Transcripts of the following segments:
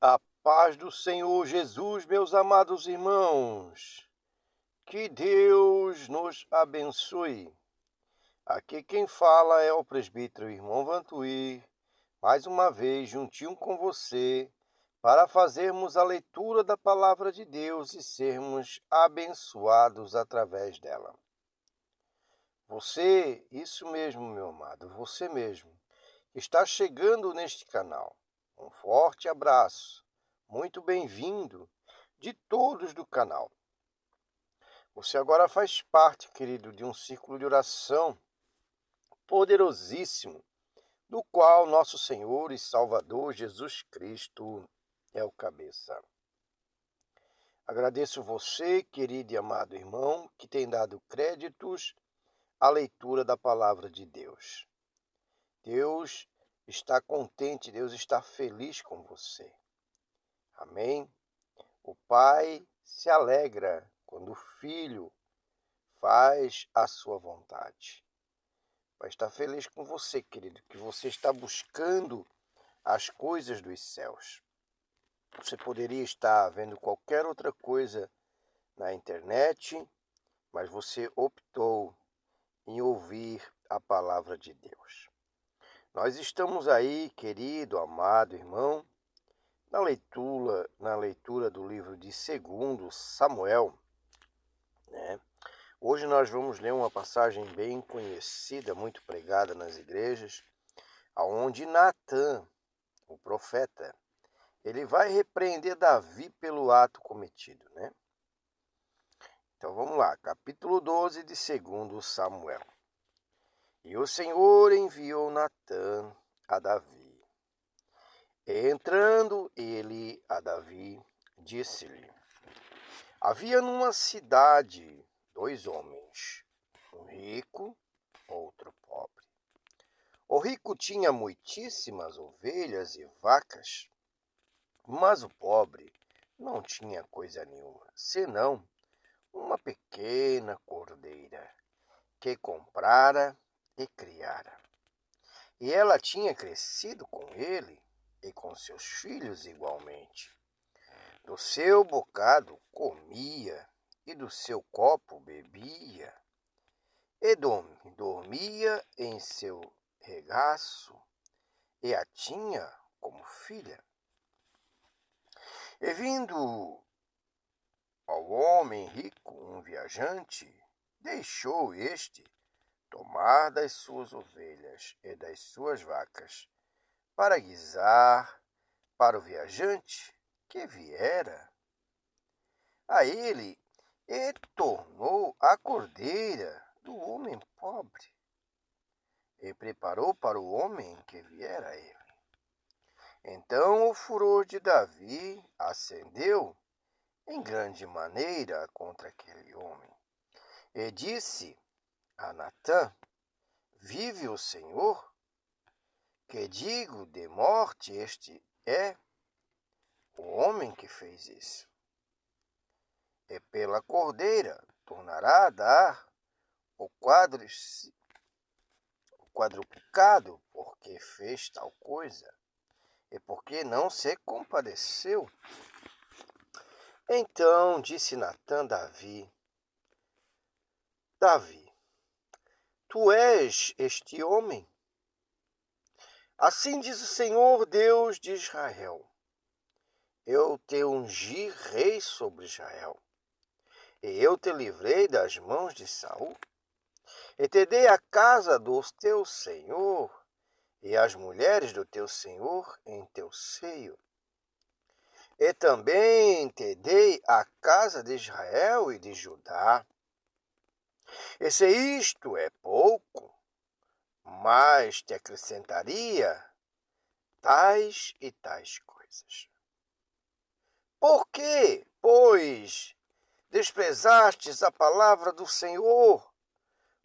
A paz do Senhor Jesus, meus amados irmãos. Que Deus nos abençoe. Aqui quem fala é o presbítero irmão Vantuir, mais uma vez juntinho com você, para fazermos a leitura da palavra de Deus e sermos abençoados através dela. Você, isso mesmo, meu amado, você mesmo, está chegando neste canal. Um forte abraço. Muito bem-vindo de todos do canal. Você agora faz parte, querido, de um círculo de oração poderosíssimo, do qual nosso Senhor e Salvador Jesus Cristo é o cabeça. Agradeço você, querido e amado irmão, que tem dado créditos à leitura da palavra de Deus. Deus está contente, Deus está feliz com você. Amém? O Pai se alegra quando o Filho faz a sua vontade. Vai estar feliz com você, querido, que você está buscando as coisas dos céus. Você poderia estar vendo qualquer outra coisa na internet, mas você optou em ouvir a palavra de Deus. Nós estamos aí, querido, amado irmão, na leitura do livro de 2 Samuel, né? Hoje nós vamos ler uma passagem bem conhecida, muito pregada nas igrejas, aonde Natã, o profeta, ele vai repreender Davi pelo ato cometido, né? Então vamos lá, capítulo 12 de 2 Samuel. E o Senhor enviou Natã a Davi. Entrando ele a Davi, disse-lhe: havia numa cidade 2 homens, um rico, outro pobre. O rico tinha muitíssimas ovelhas e vacas, mas o pobre não tinha coisa nenhuma, senão uma pequena cordeira, que comprara e criara. E ela tinha crescido com ele e com seus filhos igualmente. Do seu bocado comia, e do seu copo bebia, e dormia em seu regaço, e a tinha como filha. E vindo ao homem rico um viajante, deixou este tomar das suas ovelhas e das suas vacas, para guisar para o viajante que viera a ele, e tornou a cordeira do homem pobre, e preparou para o homem que viera a ele. Então o furor de Davi acendeu em grande maneira contra aquele homem, e disse a Natã: vive o Senhor, que digo de morte este é o homem que fez isso. E pela cordeira tornará a dar o quadruplicado, porque fez tal coisa, e porque não se compadeceu. Então disse Natã a Davi: Davi, tu és este homem? Assim diz o Senhor Deus de Israel: eu te ungi rei sobre Israel, e eu te livrei das mãos de Saul, e te dei a casa do teu senhor, e as mulheres do teu senhor em teu seio. E também te dei a casa de Israel e de Judá. E se isto é pouco, mas te acrescentaria tais e tais coisas. Por que, pois, desprezastes a palavra do Senhor,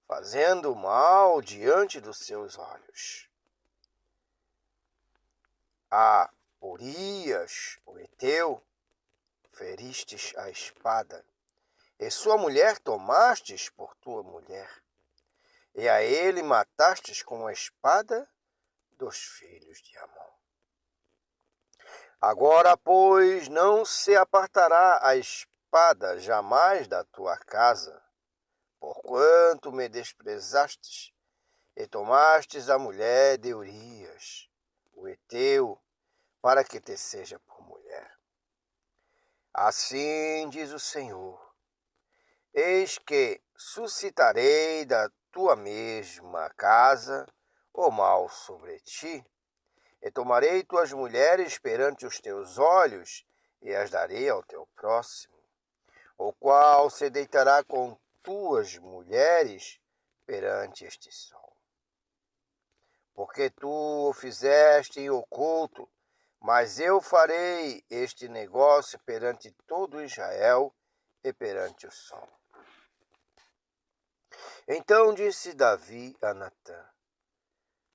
fazendo mal diante dos seus olhos? A Urias, o heteu, feristes a espada, e sua mulher tomastes por tua mulher, e a ele matastes com a espada dos filhos de Amon. Agora, pois, não se apartará a espada jamais da tua casa, porquanto me desprezastes e tomastes a mulher de Urias, o heteu, para que te seja por mulher. Assim diz o Senhor: eis que suscitarei da tua mesma casa o mal sobre ti, e tomarei tuas mulheres perante os teus olhos, e as darei ao teu próximo, o qual se deitará com tuas mulheres perante este sol. Porque tu o fizeste em oculto, mas eu farei este negócio perante todo Israel e perante o sol. Então disse Davi a Natã: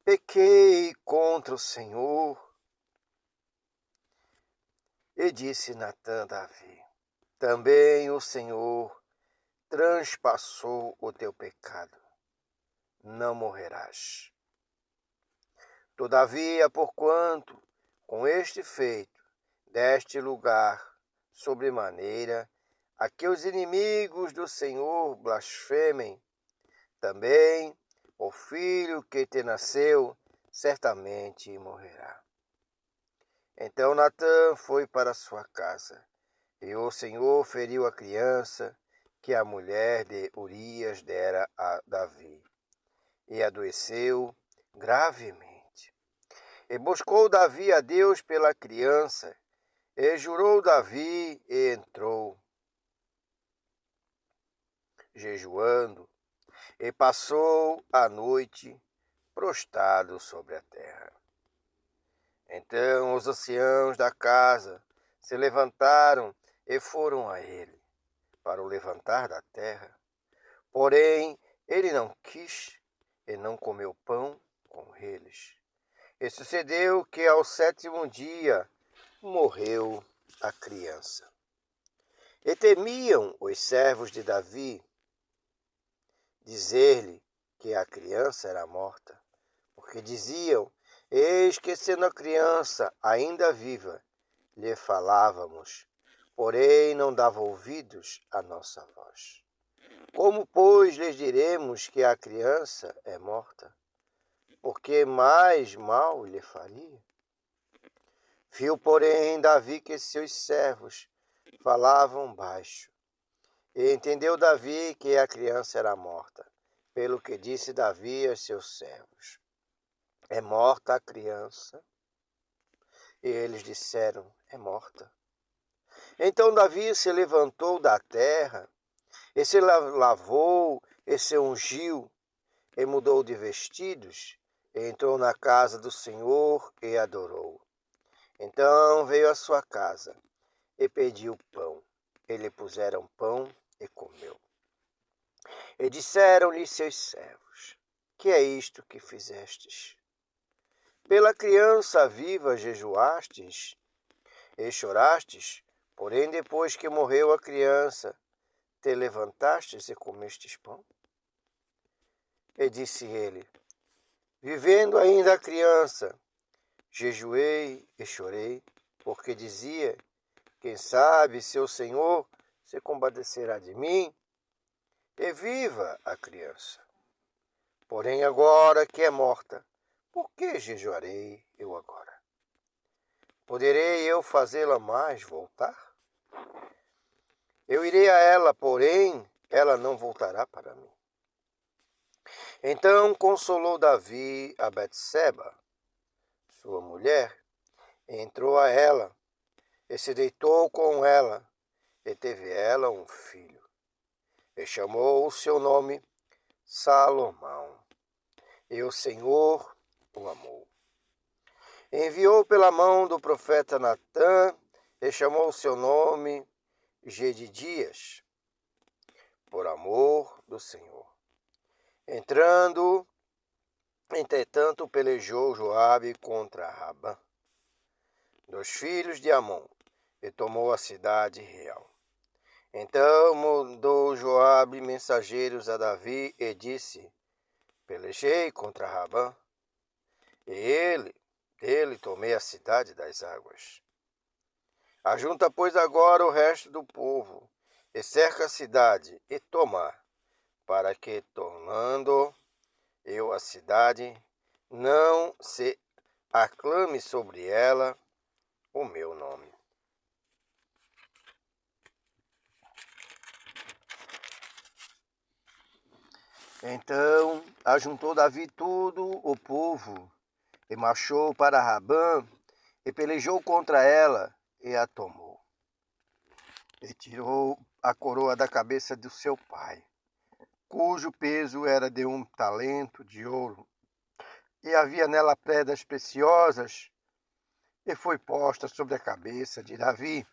pequei contra o Senhor. E disse Natã a Davi: também o Senhor transpassou o teu pecado, não morrerás. Todavia, porquanto com este feito deste lugar sobremaneira a que os inimigos do Senhor blasfemem, também o filho que te nasceu certamente morrerá. Então Natã foi para sua casa, e o Senhor feriu a criança que a mulher de Urias dera a Davi, e adoeceu gravemente. E buscou Davi a Deus pela criança, e jurou Davi, e entrou, jejuando, e passou a noite prostrado sobre a terra. Então os anciãos da casa se levantaram e foram a ele, para o levantar da terra. Porém, ele não quis, e não comeu pão com eles. E sucedeu que ao 7º dia morreu a criança. E temiam os servos de Davi dizer-lhe que a criança era morta, porque diziam: eis que sendo a criança ainda viva, lhe falávamos, porém não dava ouvidos à nossa voz. Como, pois, lhes diremos que a criança é morta? Porque mais mal lhe faria? Viu, porém, Davi que seus servos falavam baixo. E entendeu Davi que a criança era morta, pelo que disse Davi aos seus servos: é morta a criança? E eles disseram: é morta. Então Davi se levantou da terra, e se lavou, e se ungiu, e mudou de vestidos, e entrou na casa do Senhor e adorou. Então veio à sua casa, e pediu pão. E lhe puseram pão, e comeu. E disseram-lhe seus servos: que é isto que fizestes? Pela criança viva jejuastes e chorastes, porém depois que morreu a criança, te levantastes e comestes pão? E disse ele: vivendo ainda a criança, jejuei e chorei, porque dizia: quem sabe se o Senhor se compadecerá de mim, e viva a criança. Porém agora que é morta, por que jejuarei eu agora? Poderei eu fazê-la mais voltar? Eu irei a ela, porém ela não voltará para mim. Então consolou Davi a Betseba, sua mulher, e entrou a ela, e se deitou com ela, e teve ela um filho, e chamou o seu nome Salomão, e o Senhor o amou. Enviou pela mão do profeta Natã, e chamou o seu nome Gedidias, por amor do Senhor. Entretanto, pelejou Joabe contra Rabã, dos filhos de Amon, e tomou a cidade real. Então mandou Joabe mensageiros a Davi e disse: pelejei contra Rabã, e dele tomei a cidade das águas. Ajunta, pois, agora o resto do povo, e cerca a cidade, e toma, para que, tornando eu a cidade, não se aclame sobre ela o meu nome. Então ajuntou Davi todo o povo, e marchou para Rabã, e pelejou contra ela, e a tomou. E tirou a coroa da cabeça do seu pai, cujo peso era de 1 talento de ouro, e havia nela pedras preciosas, e foi posta sobre a cabeça de Davi.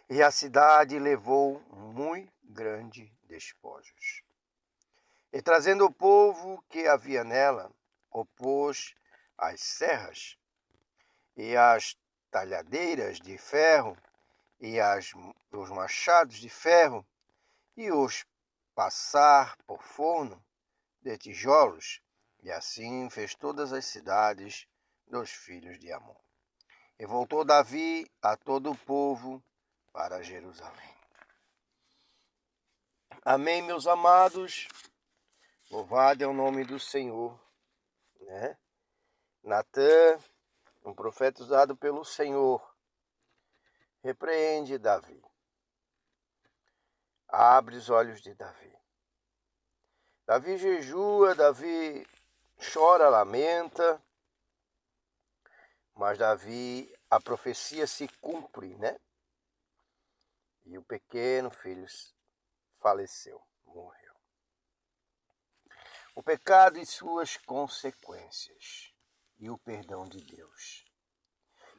E a cidade levou muito grandes despojos. E trazendo o povo que havia nela, opôs as serras e as talhadeiras de ferro e os machados de ferro, e os passar por forno de tijolos, e assim fez todas as cidades dos filhos de Amon. E voltou Davi a todo o povo para Jerusalém. Amém, meus amados. Louvado é o nome do Senhor, né? Natã, um profeta usado pelo Senhor, repreende Davi. Abre os olhos de Davi. Davi jejua, Davi chora, lamenta, mas Davi, a profecia se cumpre, né? E o pequeno filho faleceu, morreu. O pecado e suas consequências e o perdão de Deus.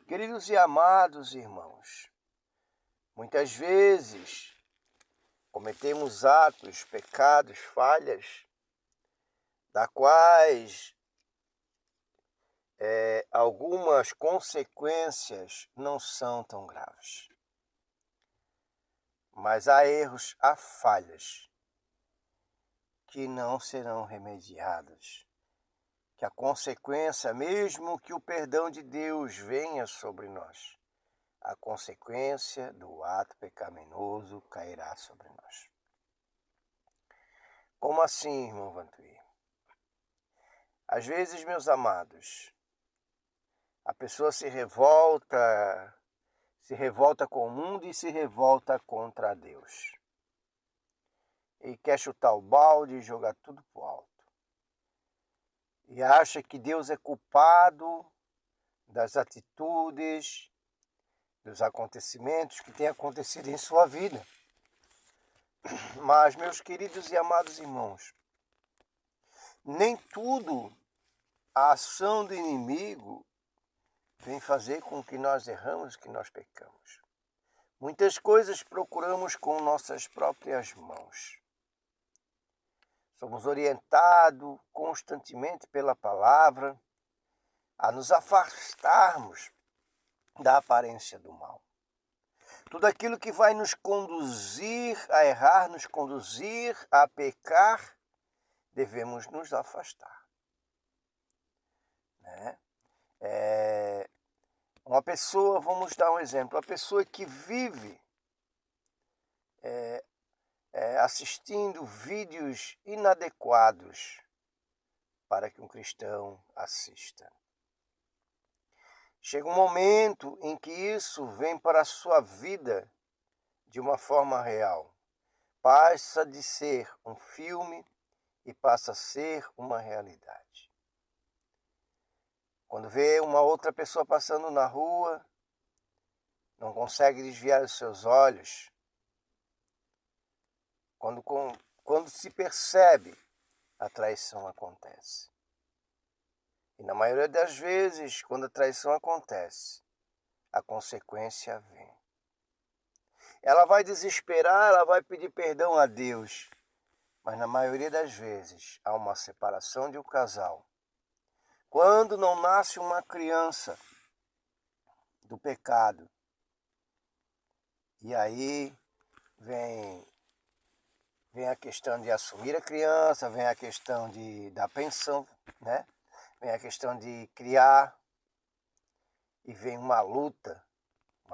Queridos e amados irmãos, muitas vezes cometemos atos, pecados, falhas, da quais algumas consequências não são tão graves. Mas há erros, há falhas que não serão remediadas. Que a consequência, mesmo que o perdão de Deus venha sobre nós, a consequência do ato pecaminoso cairá sobre nós. Como assim, irmão Vantuí? Às vezes, meus amados, a pessoa se revolta com o mundo e se revolta contra Deus. E quer chutar o balde e jogar tudo para o alto. E acha que Deus é culpado das atitudes, dos acontecimentos que têm acontecido em sua vida. Mas, meus queridos e amados irmãos, nem tudo a ação do inimigo vem fazer com que nós erramos, que nós pecamos. Muitas coisas procuramos com nossas próprias mãos. Somos orientados constantemente pela palavra a nos afastarmos da aparência do mal. Tudo aquilo que vai nos conduzir a errar, nos conduzir a pecar, devemos nos afastar. Né? Uma pessoa, vamos dar um exemplo, uma pessoa que vive assistindo vídeos inadequados para que um cristão assista. Chega um momento em que isso vem para a sua vida de uma forma real. Passa de ser um filme e passa a ser uma realidade. Quando vê uma outra pessoa passando na rua, não consegue desviar os seus olhos. Quando se percebe, a traição acontece. E na maioria das vezes, quando a traição acontece, a consequência vem. Ela vai desesperar, ela vai pedir perdão a Deus. Mas na maioria das vezes, há uma separação de um casal. Quando não nasce uma criança do pecado, e aí vem a questão de assumir a criança, vem a questão da pensão, né? Vem a questão de criar, e vem uma luta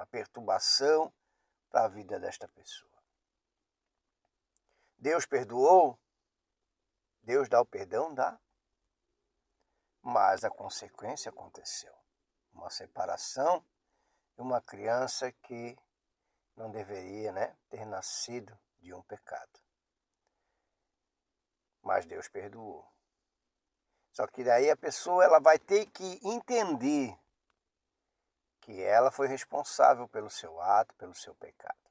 uma perturbação para a vida desta pessoa. Deus perdoou? Deus dá o perdão? Dá. Mas a consequência aconteceu. Uma separação de uma criança que não deveria, ter nascido de um pecado. Mas Deus perdoou. Só que daí a pessoa ela vai ter que entender que ela foi responsável pelo seu ato, pelo seu pecado.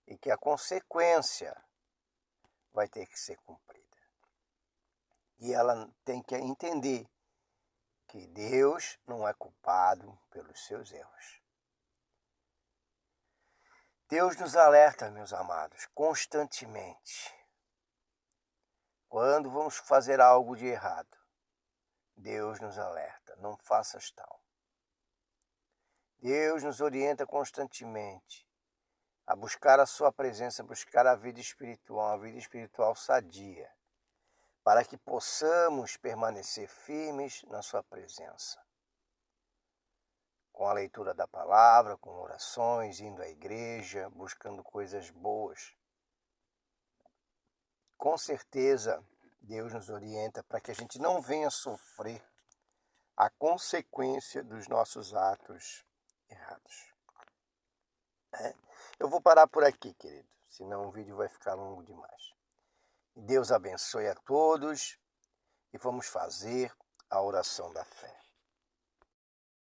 E que a consequência vai ter que ser cumprida. E ela tem que entender que Deus não é culpado pelos seus erros. Deus nos alerta, meus amados, constantemente. Quando vamos fazer algo de errado, Deus nos alerta, não faças tal. Deus nos orienta constantemente a buscar a sua presença, buscar a vida espiritual sadia, para que possamos permanecer firmes na sua presença. Com a leitura da palavra, com orações, indo à igreja, buscando coisas boas. Com certeza, Deus nos orienta para que a gente não venha sofrer a consequência dos nossos atos errados. Eu vou parar por aqui, querido, senão o vídeo vai ficar longo demais. Deus abençoe a todos e vamos fazer a oração da fé.